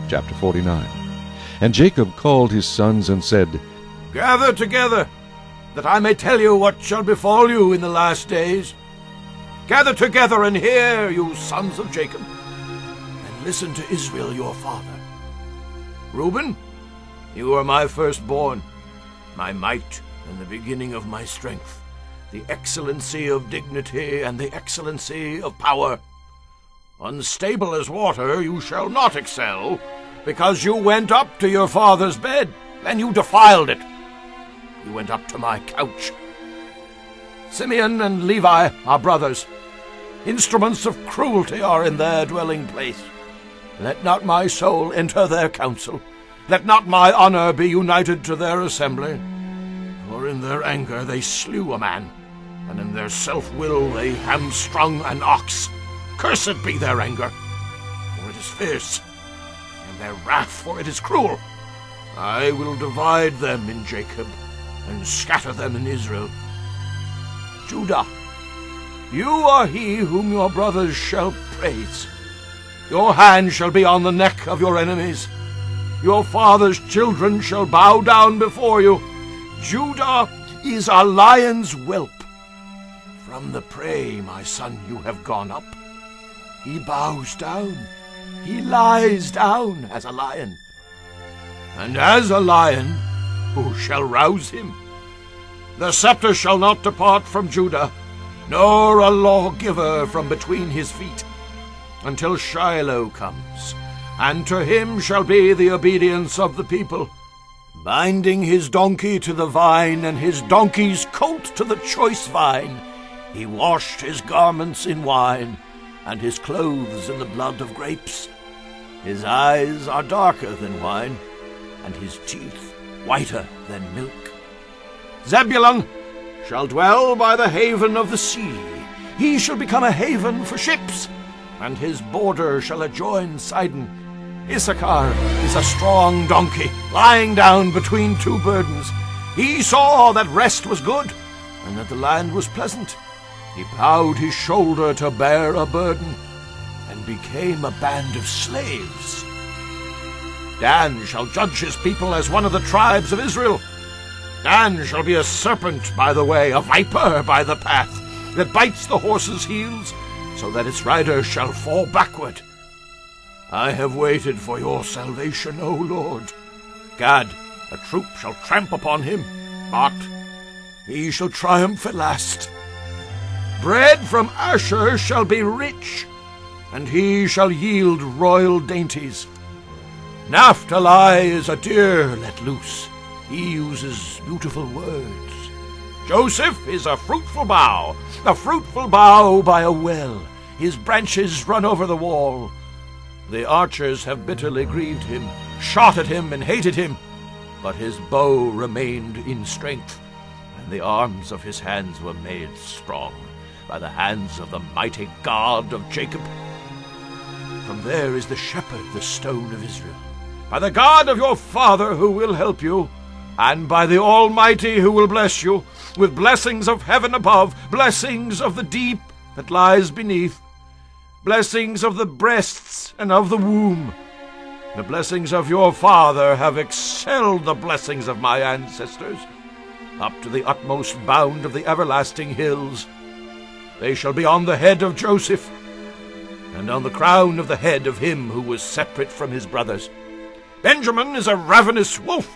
Chapter 49. And Jacob called his sons and said, Gather together, that I may tell you what shall befall you in the last days. Gather together and hear, you sons of Jacob, and listen to Israel your father. Reuben, you are my firstborn, my might and the beginning of my strength, the excellency of dignity and the excellency of power. Unstable as water you shall not excel, because you went up to your father's bed, and you defiled it. You went up to my couch. Simeon and Levi are brothers. Instruments of cruelty are in their dwelling place. Let not my soul enter their council. Let not my honor be united to their assembly. For in their anger they slew a man, and in their self-will they hamstrung an ox. Cursed be their anger, for it is fierce, and their wrath, for it is cruel. I will divide them in Jacob, and scatter them in Israel. Judah, you are he whom your brothers shall praise. Your hand shall be on the neck of your enemies. Your father's children shall bow down before you. Judah is a lion's whelp. From the prey, my son, you have gone up. He bows down. He lies down as a lion. And as a lion, who shall rouse him? The scepter shall not depart from Judah, nor a lawgiver from between his feet, until Shiloh comes, and to him shall be the obedience of the people. Binding his donkey to the vine, and his donkey's colt to the choice vine, he washed his garments in wine, and his clothes in the blood of grapes. His eyes are darker than wine, and his teeth whiter than milk. Zebulun shall dwell by the haven of the sea. He shall become a haven for ships, and his border shall adjoin Sidon. Issachar is a strong donkey, lying down between two burdens. He saw that rest was good, and that the land was pleasant. He bowed his shoulder to bear a burden, and became a band of slaves. Dan shall judge his people as one of the tribes of Israel. Dan shall be a serpent by the way, a viper by the path, that bites the horse's heels, so that its rider shall fall backward. I have waited for your salvation, O Lord. Gad, a troop shall tramp upon him, but he shall triumph at last. Bread from Asher shall be rich, and he shall yield royal dainties. Naphtali is a deer let loose. He uses beautiful words. Joseph is a fruitful bough by a well. His branches run over the wall. The archers have bitterly grieved him, shot at him and hated him, but his bow remained in strength, and the arms of his hands were made strong by the hands of the mighty God of Jacob. From there is the shepherd, the stone of Israel, by the God of your father who will help you, and by the Almighty who will bless you, with blessings of heaven above, blessings of the deep that lies beneath, blessings of the breasts and of the womb. The blessings of your father have excelled the blessings of my ancestors, up to the utmost bound of the everlasting hills. They shall be on the head of Joseph, and on the crown of the head of him who was separate from his brothers. Benjamin is a ravenous wolf.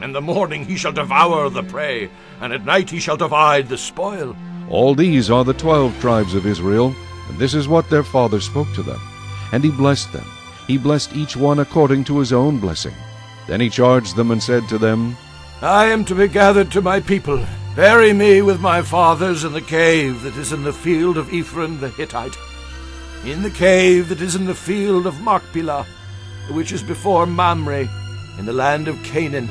In the morning he shall devour the prey, and at night he shall divide the spoil. All these are the 12 tribes of Israel, and this is what their father spoke to them. And he blessed them. He blessed each one according to his own blessing. Then he charged them and said to them, I am to be gathered to my people. Bury me with my fathers in the cave that is in the field of Ephron the Hittite, in the cave that is in the field of Machpelah, which is before Mamre, in the land of Canaan,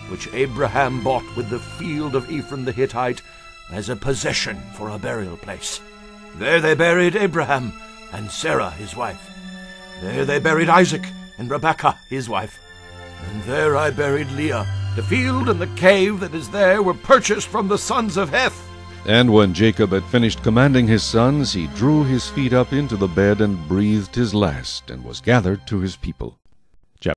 which Abraham bought with the field of Ephron the Hittite as a possession for a burial place. There they buried Abraham and Sarah his wife. There they buried Isaac and Rebekah his wife. And there I buried Leah. The field and the cave that is there were purchased from the sons of Heth. And when Jacob had finished commanding his sons, he drew his feet up into the bed and breathed his last, and was gathered to his people.